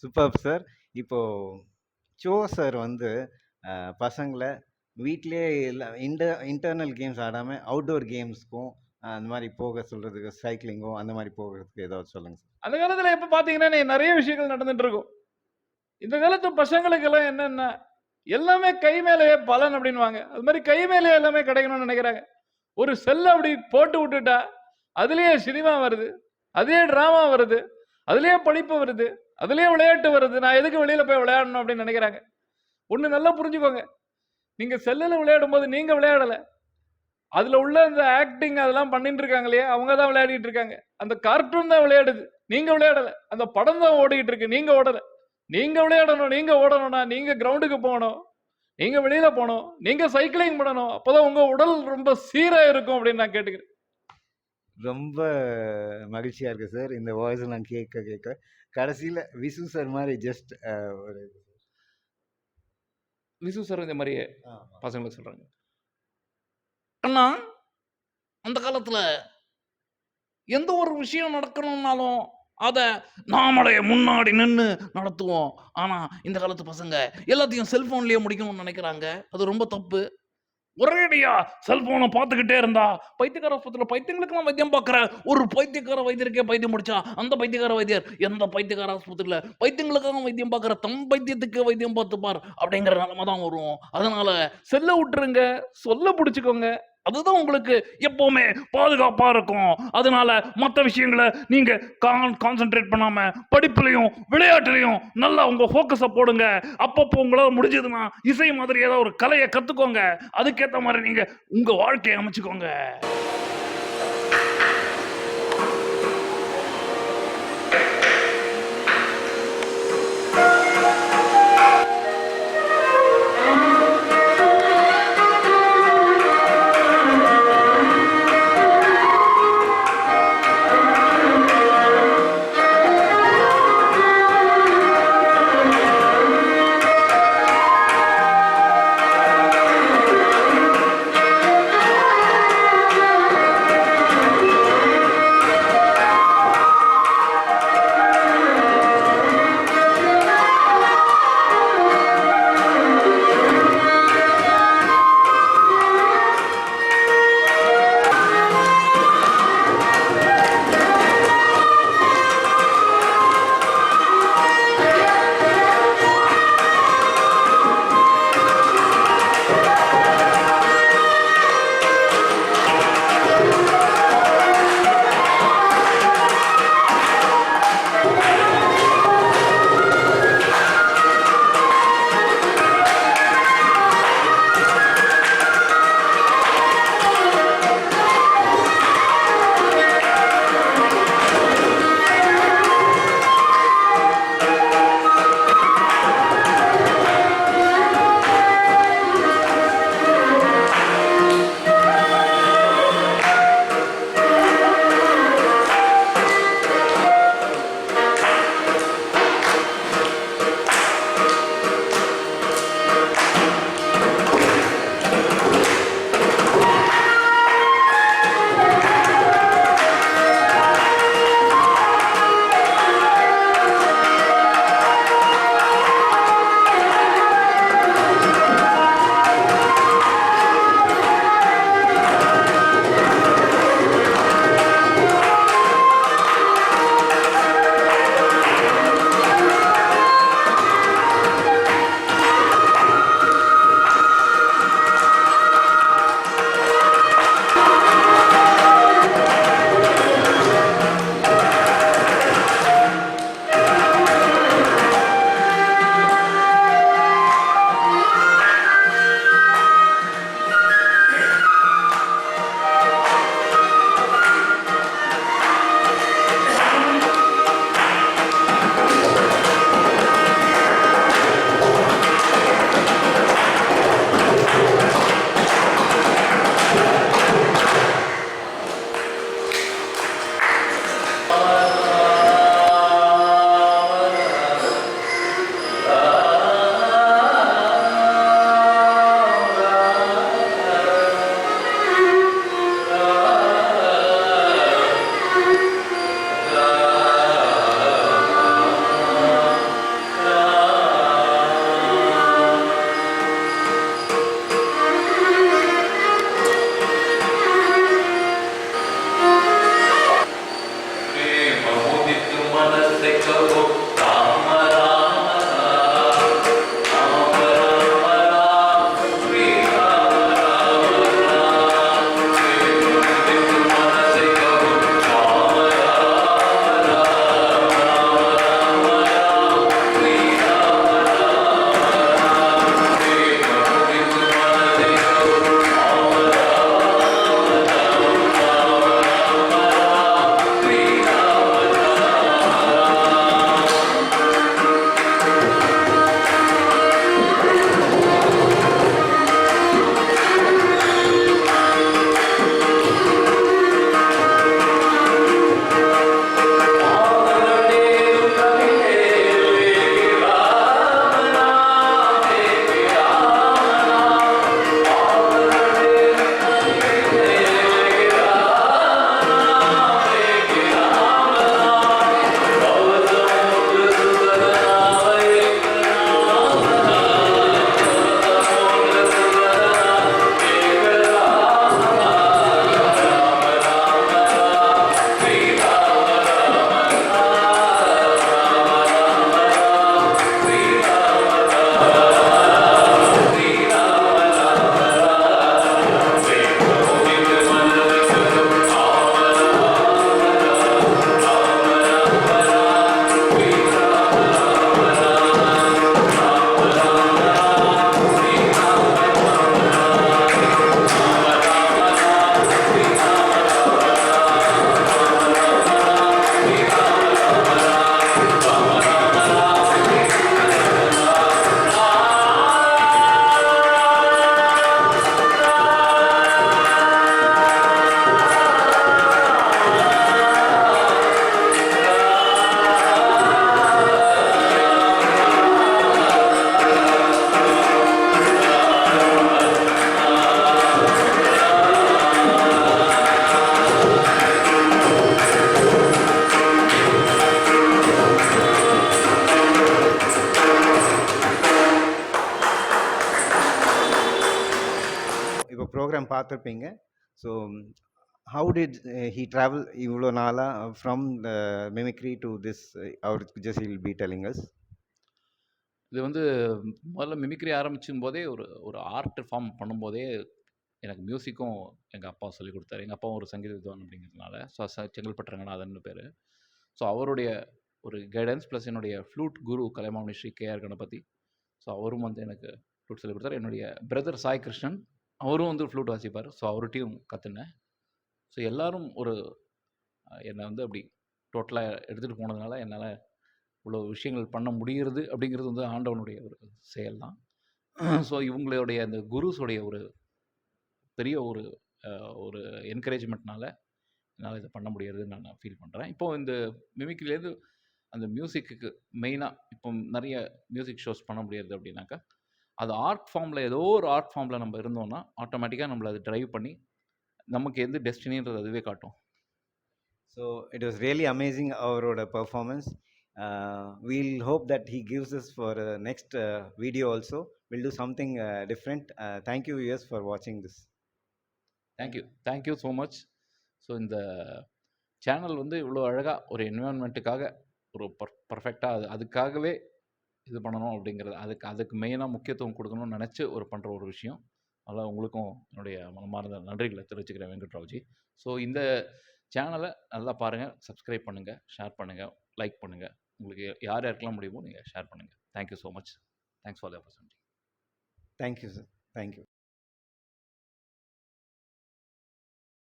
Superb sir. இப்போ so sir வந்து பசங்கள வீட்லயே இன்டர்னல் கேம்ஸ் ஆடாம அவுட்டோர் கேம்ஸ்க்கும் அந்த மாதிரி போக சொல்றதுக்கு, சைக்கிளிங்கோ அந்த மாதிரி போகிறதுக்கு ஏதாவது சொல்லுங்க சார். அந்த காலத்துல எப்ப பாத்தீங்கன்னா நிறைய விஷயங்கள் நடந்துட்டு இருக்கும். இந்த காலத்து பசங்களுக்கு எல்லாம் என்னன்னா எல்லாமே கை மேலேயே பலன் அப்படின்வாங்க. அது மாதிரி கை மேலேயே எல்லாமே கிடைக்கணும்னு நினைக்கிறாங்க. ஒரு செல்ல அப்படி போட்டு விட்டுட்டா அதுலயே சினிமா வருது, அதுலயே டிராமா வருது, அதுலயே படிப்பு வருது, அதுலயே விளையாட்டு வருது. நான் எதுக்கு வெளியில போய் விளையாடணும் அப்படின்னு நினைக்கிறாங்க. ஒண்ணு நல்லா புரிஞ்சுக்கோங்க. நீங்க செல்லுல விளையாடும் போது நீங்க விளையாடல. அதுல உள்ள அந்த ஆக்டிங் அதெல்லாம் பண்ணிட்டு இருக்காங்க இல்லையா, அவங்க தான் விளையாடிட்டு இருக்காங்க. அந்த கார்ட்டூன் தான் விளையாடுது, நீங்க விளையாடல. அந்த படம் தான் ஓடிட்டு இருக்கு, நீங்க ஓடல. நீங்க விளையாடணும், நீங்க ஓடணும்னா நீங்க கிரவுண்டுக்கு போகணும், நீங்க வெளியில போகணும், நீங்க சைக்கிளிங் பண்ணணும். அப்பதான் உங்க உடல் ரொம்ப சீரா இருக்கும் அப்படின்னு நான் கேட்டுக்கிறேன். ரொம்ப மகிழ்ச்சியா இருக்கு சார் இந்த வாய்ஸ் நான் கேட்க கேட்க. கடைசியில விசு சார் மாதிரி ஜஸ்ட் ஒரு விசு சார் இந்த மாதிரியே பசங்களுக்கு சொல்றாங்க. அண்ணா, அந்த காலத்துல எந்த ஒரு விஷயம் நடக்கணும்னாலும் அத நாமளே முன்னாடி நின்னு நடத்துவோம். ஆனா இந்த காலத்து பசங்க எல்லாத்தையும் செல்போன்லயே முடிக்கணும்னு நினைக்கிறாங்க. அது ரொம்ப தப்பு. ஒரேடியா செல்போனை பார்த்துக்கிட்டே இருந்தா பைத்தியக்கார ஆஸ்பத்திரியில் பைத்தியங்களுக்கெல்லாம் வைத்தியம் பார்க்குற ஒரு பைத்தியக்கார வைத்தியருக்கே பைத்தியம் முடிச்சா அந்த பைத்தியக்கார வைத்தியர் எந்த பைத்தியக்கார ஆஸ்பத்திரியில் பைத்தியங்களுக்காக வைத்தியம் பார்க்குற தம் பைத்தியத்துக்கு வைத்தியம் பார்த்துப்பார் அப்படிங்கிற நிலைமை தான் வரும். அதனால செல்ல விட்டுருங்க, சொல்ல பிடிச்சிக்கோங்க. அதுதான் உங்களுக்கு எப்பவுமே பாதுகாப்பா இருக்கும். அதனால மற்ற விஷயங்களை நீங்க கான்சென்ட்ரேட் பண்ணாம படிப்புலையும் விளையாட்டுலையும் நல்லா உங்க போக்கஸை போடுங்க. அப்பப்போ உங்களால முடிஞ்சதுன்னா இசை மாதிரி ஏதாவது ஒரு கலையை கத்துக்கோங்க. அதுக்கேற்ற மாதிரி நீங்க உங்க வாழ்க்கையை அமைச்சுக்கோங்க. பார்த்துருப்பீங்க. So how did he travel இவ்வளோ நாளாக from the mimicry to this அவர் just will be telling us. இது வந்து முதல்ல மிமிக்ரி ஆரம்பிச்சும் போதே ஒரு ஒரு ஆர்ட் ஃபார்ம் பண்ணும்போதே எனக்கு மியூசிக்கும் எங்கள் அப்பா சொல்லிக் கொடுத்தாரு. எங்கள் அப்பாவும் ஒரு சங்கீத வித்வான் அப்படிங்கிறதுனால. ஸோ செங்கல்பட்டு ரங்கநாதன் பேர். ஸோ அவருடைய ஒரு கைடன்ஸ் ப்ளஸ் என்னுடைய ஃப்ளூட் குரு கலைமாமணி ஸ்ரீ கேஆர் கணபதி. ஸோ அவரும் வந்து எனக்கு ஃப்ளூட் சொல்லிக் கொடுத்தாரு. என்னுடைய பிரதர் சாய் கிருஷ்ணன் அவரும் வந்து ஃப்ளூட் வாசிப்பார். ஸோ அவர்கிட்டையும் கற்றுனேன். ஸோ எல்லாரும் ஒரு என்னை வந்து அப்படி டோட்டலாக எடுத்துகிட்டு போனதுனால என்னால் இவ்வளோ விஷயங்கள் பண்ண முடிகிறது அப்படிங்கிறது வந்து ஆண்டவனுடைய ஒரு செயல் தான். ஸோ இவங்களுடைய அந்த குருஸுடைய ஒரு பெரிய ஒரு ஒரு என்கரேஜ்மெண்ட்னால என்னால் இதை பண்ண முடியறதுன்னு நான் ஃபீல் பண்ணுறேன். இப்போது இந்த மிமிக்ரிலேருந்து அந்த மியூசிக்கு மெயினாக இப்போ நிறைய மியூசிக் ஷோஸ் பண்ண முடியாது அப்படின்னாக்கா, அது ஆர்ட் ஃபார்மில் ஏதோ ஒரு ஆர்ட் ஃபார்மில் நம்ம இருந்தோம்னா ஆட்டோமேட்டிக்காக நம்மளை அது ட்ரைவ் பண்ணி நமக்கு எது டெஸ்டினின்றது அதுவே காட்டும். So it was really amazing அவரோட performance. We'll hope that he gives us for next video also. We'll do something different. Thank you viewers for watching this. Thank you so much. So இந்த channel வந்து இவ்வளோ அழகாக ஒரு என்விரான்மெண்ட்டுக்காக ஒரு பர்ஃபெக்டாக அதுக்காகவே இது பண்ணணும் அப்படிங்கிறது அதுக்கு மெயினாக முக்கியத்துவம் கொடுக்கணும்னு நினச்சி பண்ணுற ஒரு விஷயம். அதனால் உங்களுக்கும் என்னுடைய மனமார்ந்த நன்றிகளை தெரிவிச்சுக்கிறேன் வெங்கட்ராவ்ஜி. ஸோ இந்த சேனலை நல்லா பாருங்கள், சப்ஸ்கிரைப் பண்ணுங்கள், ஷேர் பண்ணுங்கள், லைக் பண்ணுங்கள். உங்களுக்கு யார் யாருக்கெல்லாம் முடியுமோ நீங்கள் ஷேர் பண்ணுங்கள். Thank you so much. Thanks for the opportunity. Thank you, sir. Thank you.